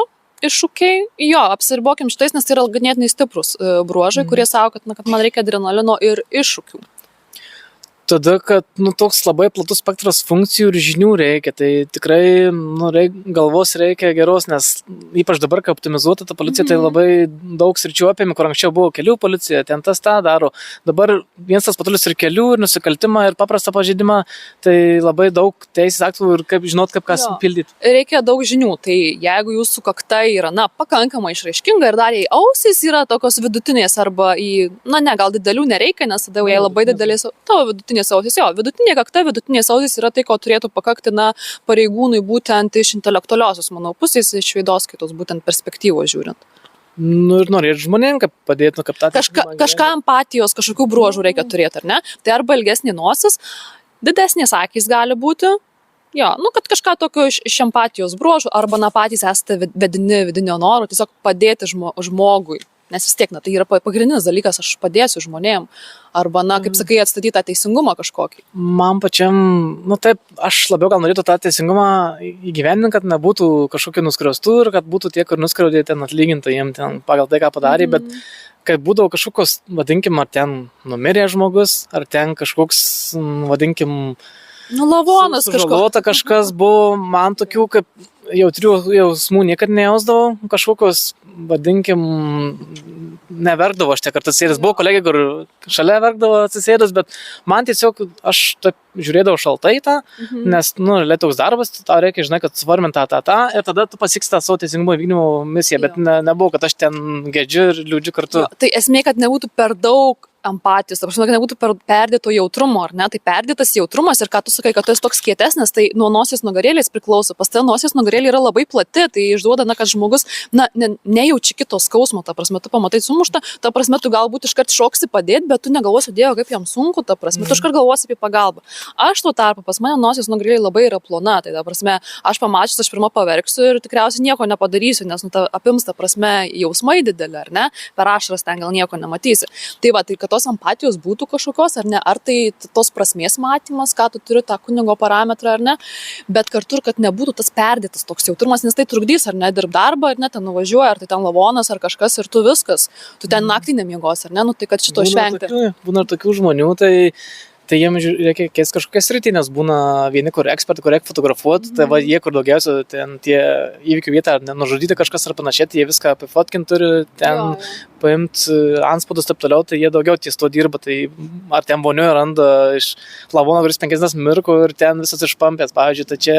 iššūkiai, jo, apsiribokim šitais, nes tai yra ganėtinai stiprus bruožai, kurie sako, kad man reikia adrenalino ir iššūkių. Tada, kad toks labai platus spektras funkcijų ir žinių reikia, tai tikrai galvos reikia geros, nes ypač dabar, kai optimizuota ta policija, tai labai daug sričių apėmė, kur anksčiau buvo kelių policija, ten tas tą daro. Dabar vienas tas patrulis ir kelių, ir nusikaltimą, ir paprastą pažeidimą, tai labai daug teisės aktų ir kaip žinot, kaip kas pildyti. Reikia daug žinių, tai jeigu jūsų kakta yra, pakankamai išraiškinga ir dar jei ausys yra tokios vidutinės arba gal didelių nereikia, nes tada jei labai didelės, tavo vidutinės ausis, vidutinė kakta, vidutinės ausis yra tai, ko turėtų pakakti pareigūnui būtent iš intelektualiosios, manau, pusės, iš veidoskaitos, būtent perspektyvos žiūrint. Ir norėt žmonėm, kaip padėti nukaptati. Kažką empatijos, kažkokių bruožų reikia turėti, ar ne? Tai arba ilgesnė nosis, didesnės akys gali būti, kad kažką tokio iš empatijos bruožų, arba patys esate vidinio noro, tiesiog padėti žmogui. Nes vis tiek, tai yra pagrindinis dalykas, aš padėsiu žmonėm. Arba, kaip sakai, atstatyti tą teisingumą kažkokį. Man pačiam, taip, aš labiau gal norėtų tą teisingumą įgyvendinti, kad nebūtų kažkokių nuskriaustų ir kad būtų tie, kur nuskriaudė, ten atlyginta jiem ten pagal tai, ką padarė, bet kad būdavo kažkokios, vadinkim, ar ten numirė žmogus, ar ten kažkoks, vadinkim, lavonas kažkas buvo, man tokių, kaip jautrių jausmų niekad nejausdavau, kažkokios vadinkim, neverkdavo aš tiek kartą atsisėdęs. Buvo kolegė, kur šalia verkdavo atsisėdęs, bet man tiesiog aš taip žiūrėdavau šaltai tą, nes, toks darbas, tau reikia, žinai, kad suformint tą, ir tada tu pasieks tą savo teisingumo vykdymo misiją, bet nebuvo, kad aš ten gedžiu ir liūdžiu kartu. Jo, tai esmė, kad nebūtų per daug empatijos, ta prasme, kad nebūtų perdėto jautrumo, ar ne? Tai perdėtas jautrumas ir ką tu sakai, kad tu esi toks kietesnis, tai nuo nosies nugarėlės priklauso. Pas tai nosies nugarėlė yra labai plati, tai išduoda, kad žmogus, nejaučia kito skausmo, ta prasme, tu pamatai sumuštą, ta prasme, tu galbūt iškart šoksi padėti, bet tu negalvosi, Dievo, kaip jam sunku, ta prasme, tu iškart galvosi apie pagalbą. Aš tuo tarpu, pas mane nosies nugarėlė labai yra plona, tai ta prasme, aš pamačius, aš pirmą paverksiu ir tikriausiai nieko nepadarysiu, nes apims, ta prasme, jausmai didelė, ar ne? Per ašaras ten gal nieko nematysi. Tai va, tai kad tos empatijos būtų kažkokios, ar ne, ar tai tos prasmės matymas, ką tu turi tą kunigo parametrą, ar ne, bet kartu ir kad nebūtų tas perdėtas toks jautrumas, nes tai trukdys, ar ne, dirb darbą, ar ne, ten nuvažiuoja, ar tai ten lavonas, ar kažkas, ir tu viskas, tu ten naktį nemiegos, ar ne, tai kad šito išvengti. Būna tokių žmonių, tai jiems reikia keisti kažkokias sritį, nes būna vieni, kur ekspertai, kur reikia fotografuoti, tai va, jie, kur daugiausia ten tie įvykių vietą, ar nužudyti kažkas ar panašiai, jie viską apifotkinti turi, ten paimti anspaudus taip toliau, tai jie daugiau ties to dirba, tai ar ten vonioje randa iš lavono, kuris 50 mirkų ir ten visas išpampės, pavyzdžiui, tai čia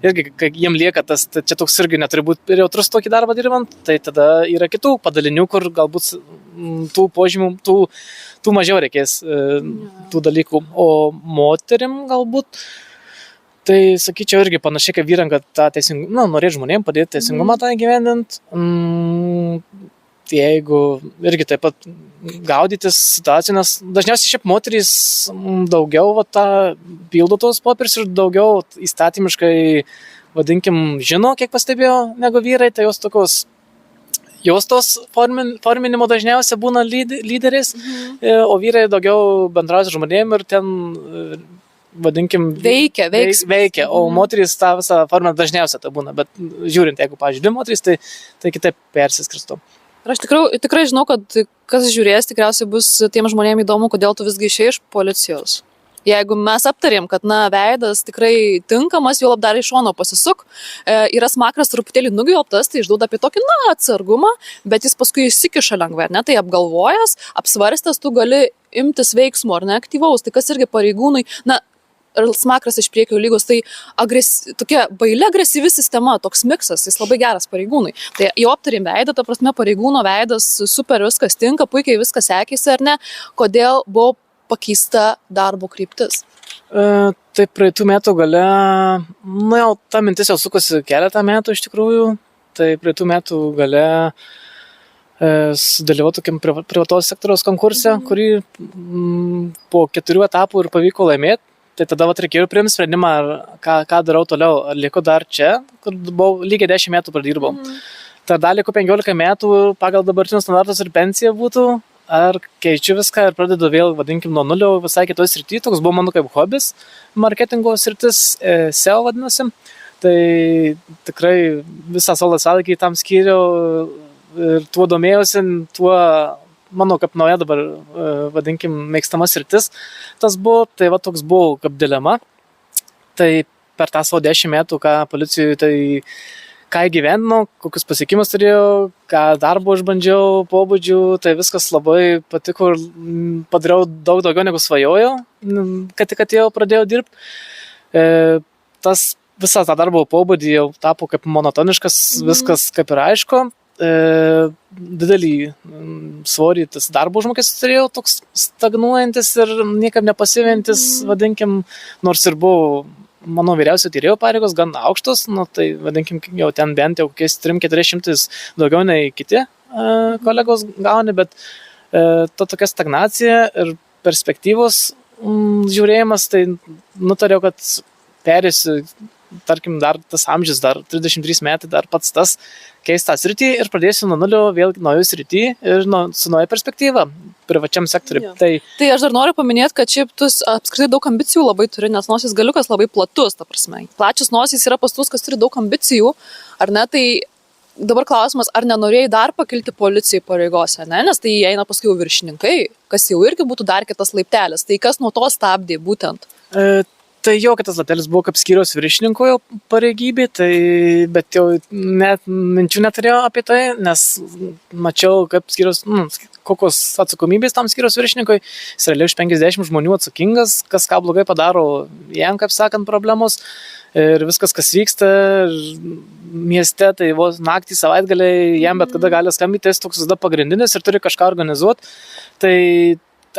irgi, kai jiem lieka tas, tai čia toks irgi neturi būti ir jautrus tokį darbą dirbant, tai tada yra kitų padalinių, kur galbūt tų požymių, tų mažiau reikės tų dalykų, o moterim galbūt, tai sakyčiau irgi panašiai kaip vyram, kad tą teisingumą, norėt žmonėm padėti teisingumą tą įgyvendint, jeigu irgi taip pat gaudytis situacijų, nes dažniausiai šiaip moterys daugiau tą pildo tos popierius ir daugiau įstatymiškai, vadinkim, žino, kiek pastebėjo, negu vyrai, tai jos tokios, jos tos forminimo dažniausiai būna lyderis, o vyrai daugiau bendrauja su žmonėm ir ten, vadinkim, veikia, o moterys tą visą formą dažniausiai tai būna, bet žiūrint, jeigu, pavyzdžiui, dvi moterys, tai kitaip persiskirsto. Ir aš tikrai žinau, kad kas žiūrės, tikriausiai bus tiem žmonėm įdomu, kodėl tu visgi išėjai iš policijos. Jeigu mes aptarėm, kad, veidas tikrai tinkamas, jau dar iš šono pasisuk, yra smakras truputėlį nugioptas, tai išduoda apie tokį, atsargumą, bet jis paskui įsikiša lengvai, ar ne, tai apgalvojęs, apsvarstęs, tu gali imtis veiksmų, ar ne, aktyvaus, tai kas irgi pareigūnai, smakras iš priekio lygos, tai tokia baili agresyvi sistema, toks miksas, jis labai geras pareigūnai. Tai jau aptarėm veidą, ta prasme, pareigūno veidas, super, viskas tinka, puikiai viskas sekėsi, ar ne, kodėl buvo pakeista darbo kryptis? Tai praeitų metų gale, jau ta mintis jau sukosi keletą metų iš tikrųjų, tai praeitų metų gale sudalyvau tokiam privataus sektoriaus konkurse, kurį po 4 etapų ir pavyko laimėti. Tai tada reikėjo priimti sprendimą, ką darau toliau, ar liku dar čia, kur buvau lygiai 10 metų pradirbau. Tai dar liku 15 metų pagal dabartinius standartus ir pensija būtų, ar keičiu viską ir pradedu vėl, vadinkim, nuo nulio visai kitoj srity, toks buvo mano kaip hobis, marketingo sritis, SEO vadinasi. Tai tikrai visą savo laisvalaikį tam skyriau ir tuo domėjausi, tuo mano kaip nauja dabar, vadinkim, mėgstama sritis, tas buvo, tai va toks buvo kaip dilema. Tai per tą savo 10 metų, ką policijoje, tai ką įgyvendinau, kokius pasiekimus turėjau, ką darbo išbandžiau, pobūdžių, tai viskas labai patiko ir padariau daug daugiau negu svajojau, kad tik atėjau, pradėjau dirbti. Tas visą tą darbo pobūdį jau tapo kaip monotoniškas, viskas kaip ir aišku. Didelį svorį tas darbo užmokestis turėjau, toks stagnuojantis ir niekam nepasiventis, vadinkim, nors ir buvo mano vyriausio tyrėjo pareigos gan aukštos, tai vadinkim, jau ten bent jau kokiais 300-400 daugiau nei kiti kolegos gauni, bet to tokia stagnacija ir perspektyvos žiūrėjimas, tai nutariau, kad perėsiu, tarkim, dar tas amžius, dar 33 metai, dar pats tas keistą sritį ir pradėsiu nuo nulio vėl naujų sritį ir su nauja perspektyva privačiam sektoriui. Tai aš dar noriu paminėti, kad šiaip tu apskritai daug ambicijų labai turi, nes nosis galiukas labai platus, ta prasme. Plačius nosis yra pas tuos, kas turi daug ambicijų, ar ne? Tai dabar klausimas, ar nenorėjai dar pakilti policijai pareigose, ne? Nes tai eina paskui jau viršininkai, kas jau irgi būtų dar kitas laiptelis. Tai kas nuo to stabdė būtent? Tai jo, kitas lapelis buvo kaip skyriaus viršininko jau pareigybė, bet jau net minčių neturėjau apie tai, nes mačiau, kaip skyriaus, kokios atsakomybės tam skyriaus viršininkui, jis realiai už 50 žmonių atsakingas, kas ką blogai padaro, jam, kaip sakant, problemos ir viskas, kas vyksta mieste, tai vos naktį, savaitgaliai, jam bet kada gali skambyti, jis toks visada pagrindinis ir turi kažką organizuoti. Tai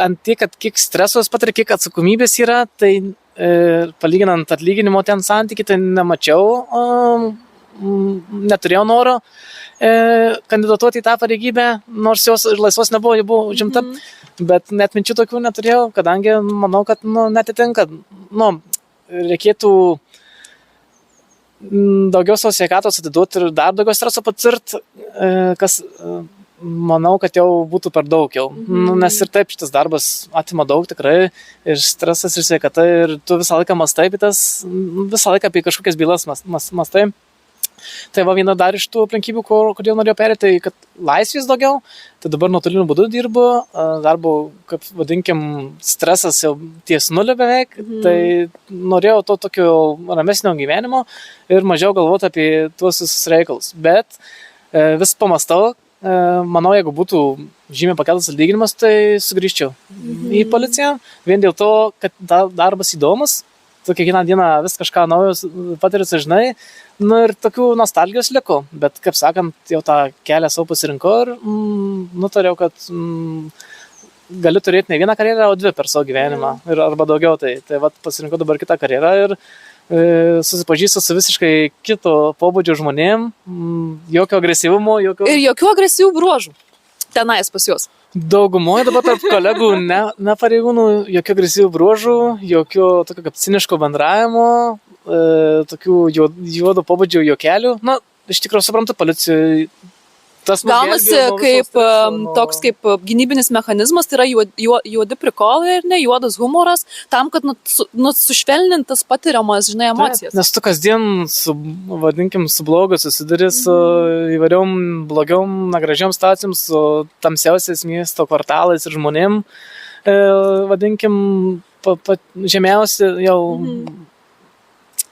ant tiek, kad kiek stresos patiria, kiek atsakomybės yra, tai palyginant atlyginimo ten santykį, tai nemačiau, neturėjau noro kandidatuoti į tą pareigybę, nors jos ir laisvos nebuvo, ji buvo užimta, bet net minčių tokių neturėjau, kadangi manau, kad netitinka, reikėtų daugiau savo sveikatos atiduoti ir dar daugiau streso patirti, kas manau, kad jau būtų per daug jau. Nes ir taip šitas darbas atima daug tikrai, ir stresas, ir sveikata, ir tu visą laiką mastai apie kažkokias bylas mastai. Tai va viena dar iš tų aplinkybių, kodėl norėjau perėti, tai kad laisvės daugiau, tai dabar nuotoliniu būdu dirbu, darbo, kaip vadinkim, stresas jau ties nulį beveik, tai norėjau to tokio ramesnio gyvenimo ir mažiau galvoti apie tuos visus reikalus. Bet vis pamastau, manau, jeigu būtų žymiai pakeltas atlyginimas, tai sugrįžčiau į policiją, vien dėl to, kad darbas įdomus, tu kiekvieną dieną vis kažką naujo patiri, žinai, ir tokių nostalgijos liko, bet, kaip sakant, jau tą kelią savo pasirinkau ir nutariau, kad galiu turėti ne vieną karjerą, o dvi per savo gyvenimą, arba daugiau, tai pasirinkau dabar kitą karjerą ir susipažįstu su visiškai kito pobūdžio žmonėm, jokio agresyvumo, Ir jokių agresyvių bruožų tenais pas juos. Daugumoje dabar tarp kolegų ne pareigūnų, jokių agresyvių bruožų, jokio tokio kaip ciniško bendravimo, tokių juodo pobūdžio juokelių. Iš tikrųjų suprantu, policijoje tas gaunasi kaip toks kaip gynybinis mechanizmas, tai yra juodi prikolai ir ne juodas humoras, tam, kad sušvelnintas patiriamas, žinai, emocijas. Nes tu kasdien su blogu susiduri su įvairiom blogiom, negražiom situacijom, su tamsiausiais miesto kvartalais ir žmonėm, žemiausi jau,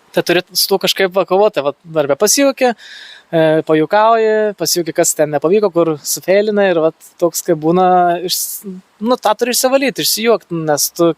tai turėtų su tuo kažkaip kovoti, darbė pasijuokė, pajuokauji, pasijuokė, kas ten nepavyko, kur sufeilina ir toks kaip būna, tą turi išsivalyti, išsijuokti, nes tu,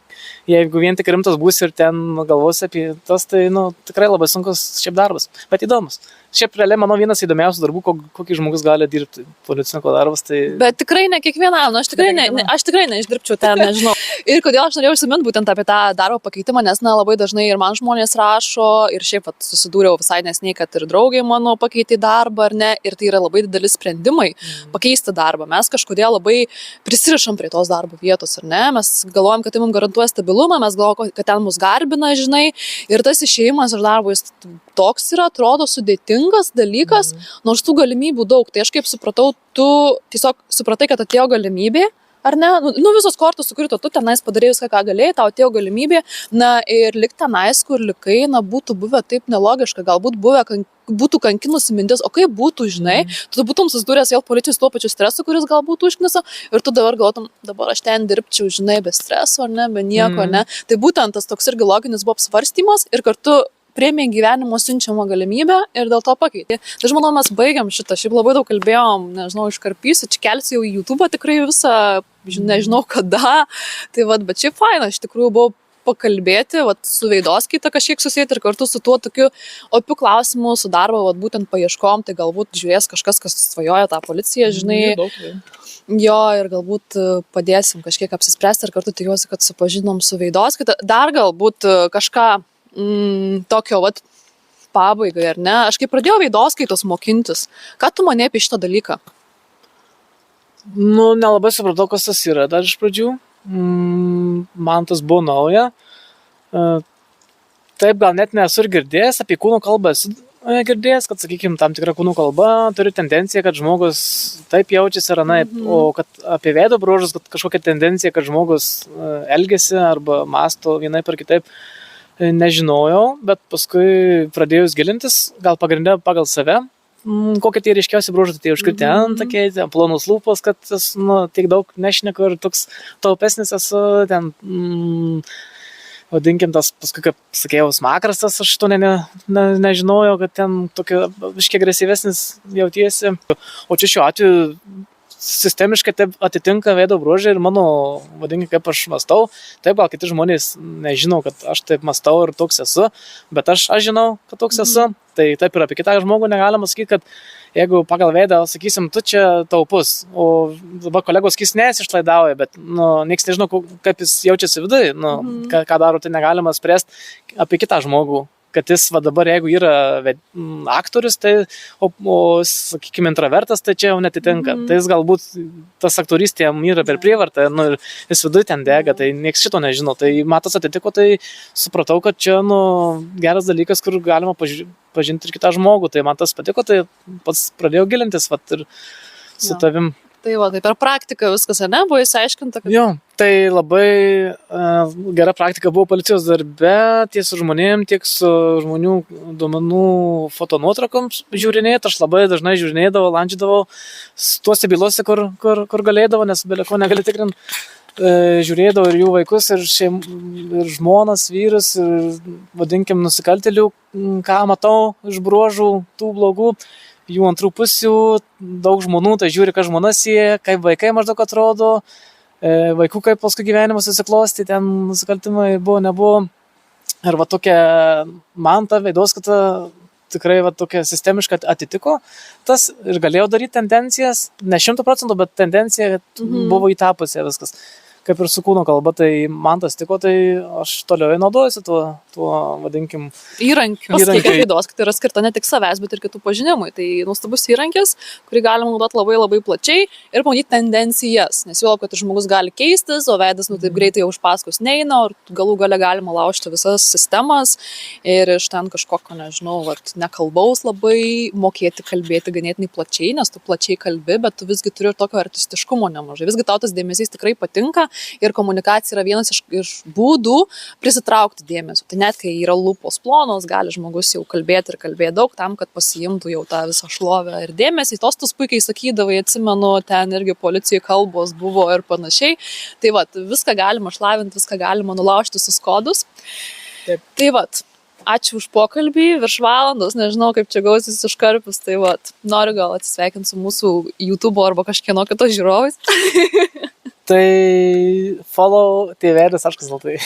jeigu vien tik rimtas būsi ir ten galvosi apie tas, tai tikrai labai sunkus šiaip darbas, bet įdomus. Šiaip realiai, manau, vienas įdomiausių darbų, kokį žmogus gali dirbti policininko darbas. Tai... Bet tikrai ne kiekvienam, aš tikrai neišdirbčiau ten, nežinau. Ir kodėl aš norėjau užsiminti būtent apie tą darbo pakeitimą, nes labai dažnai ir man žmonės rašo, ir šiaip susidūriau visai nesniai, kad ir draugai mano pakeitė darbą, ar ne, ir tai yra labai dideli sprendimai pakeisti darbą. Mes kažkodėl labai prisirišam prie tos darbo vietos, ar ne, mes galvojam, kad tai mums garantuoja stabilumą, mes galvojam, kad ten mus garbina, žinai, ir tas išėjimas iš darbo, jis toks yra, atrodo sudėtingas dalykas, nors tų galimybių daug. Tai aš kaip supratau, tu tiesiog supratai, kad atėjo galimybė, ar ne? Visos kortos sukrito, tu tenais padarėjai viską, ką galėjai, tau atėjo galimybė, ir lik tenais, kur likai, būtų buvę taip nelogiška, galbūt būtų kankinusi mintis, o kaip būtų, žinai, tu būtum susidūręs vėl policijos tuo pačiu stresu, kuris galbūt užknisa, ir tu dabar galvotum, dabar aš ten dirbčiau, žinai, be streso, ar ne, be nieko, ne. Tai būtent tas toks irgi loginis buvo apsvarstymas ir kartu priėmė gyvenimo siunčiamą galimybę ir dėl to pakeitė. Tai aš manau, mes baigiam šitą, šiaip labai daug kalbėjom, nežinau, iškarpysiu, čia kelsiu jau į YouTube tikrai visą, nežinau kada, tai bet šiaip faina, iš tikrųjų buvo pakalbėti, su Veidoskaita kažkiek susėti ir kartu su tuo tokiu opiu klausimu, su darbo, būtent paieškom, tai galbūt žiūrės kažkas, kas svajoja tą policiją, žinai. Jo, ir galbūt padėsim kažkiek apsispręsti ir kartu tikiuosi, kad supažinom su Veidoskaita. Dar galbūt kažką tokio pabaigai, ar ne? Aš kai pradėjau Veidoskaitos mokintis, ką tu manai apie šitą dalyką? Nelabai supratau, kas tas yra dar iš pradžių. Man tas buvo nauja. Taip, gal net nesu ir girdėjęs, apie kūno kalbą esu girdėjęs, kad, sakykime, tam tikra kūno kalba turi tendenciją, kad žmogus taip jaučiasi ar anaip, o kad apie veido bruožus, kad kažkokia tendencija, kad žmogus elgiasi arba mąsto vienaip ar kitaip, nežinojau, bet paskui pradėjus gilintis, gal pagrindę pagal save, kokie tie ryškiausi bruožai, tai užkriti antakiai, plonos lūpos, kad tiek daug nešneku ir toks taupesnis esu, ten vadinkim tas, paskui, kaip sakėjau, smakras, tas aš to nežinojau, kad ten tokia viškiai agresyvesnis jautiesi. O čia šiuo atveju sistemiškai taip atitinka veido bruožai ir mano, vadinkim, kaip aš mąstau. Taip, gal kiti žmonės nežinau, kad aš taip mąstau ir toks esu, bet aš žinau, kad toks esu. Tai taip ir apie kitą žmogų negalima sakyti, kad jeigu pagal veidą, sakysim, tu čia taupus, o dabar kolegos sakys, nes išlaidauja, bet nieks nežino, kaip jis jaučiasi viduje, ką daro, tai negalima spręsti apie kitą žmogų. Kad jis dabar, jeigu yra aktorius, tai, sakykime, introvertas, tai čia jau netitinka. Tai jis galbūt tas aktorystė jam yra per prievartą, ir jis viduje ten dega, tai nieks šito nežino. Tai matas atitiko, tai supratau, kad čia geras dalykas, kur galima pažinti ir kitą žmogų. Tai man tas patiko, tai pats pradėjau gilintis ir su tavim. Tai va, tai per praktiką viskas, ar ne, buvo įsiaiškinta? Kad... Jo, tai labai gera praktika buvo policijos darbe, tiek su žmonėm, tiek su žmonių duomenų fotonuotraukoms žiūrinėti. Aš labai dažnai žiūrinėdavau, landžiodavau tuose bylose, kur galėdavau, nes beleko negali tikrinti. Žiūrėdavau ir jų vaikus, ir žmonas, vyrus, ir vadinkim nusikaltėlių, ką matau iš bruožų tų blogų. Jų antrų pusių, daug žmonų, tai žiūri, ką žmona sieja, kaip vaikai maždaug atrodo, vaikų kaip paskui gyvenimas susiklosti, ten nusikaltimai buvo, nebuvo. Ir va tokia, man ta veidoskata tikrai va tokia sistemiškai atitiko tas ir galėjau daryti tendencijas, ne 100%, bet tendencija buvo įtapusi viskas. Kaip ir su kūno kalba, tai man tas tiko, tai aš toliau naudojuosi tuo vadinkim, įrankiu. Paskaitai veidos, kad tai yra skirta ne tik savęs, bet ir kitų pažinimui. Tai nuostabus įrankis, kurį galima naudoti labai labai plačiai ir pamatyti tendencijas. Nes jau, kad žmogus gali keistis, o veidas taip greitai jau už paskos neina, ir galų gale galima laužti visas sistemas ir iš ten kažkokio, nežinau, nekalbaus labai mokėti kalbėti ganėtinai plačiai, nes tu plačiai kalbi, bet tu visgi turi ir tokio artistiškumo nemažai. Visgi tau tas dėmesys tikrai patinka. Ir komunikacija yra vienas iš būdų prisitraukti dėmesio. Tai net kai yra lūpos plonos, gali žmogus jau kalbėti ir kalbėti daug tam, kad pasiimtų jau tą visą šlovę ir dėmesį. Tostus puikiai sakydavai, atsimenu, ten irgi policijai kalbos buvo ir panašiai. Tai viską galima šlavinti, viską galima nulaužti sus kodus. Taip. Tai ačiū už pokalbį, virš valandos, nežinau, kaip čia gausis iškarpus. Tai noriu gal atsisveikinti su mūsų YouTube arba kažkieno kito žiūrovais. Tai follow tėvelis, aš kas tai.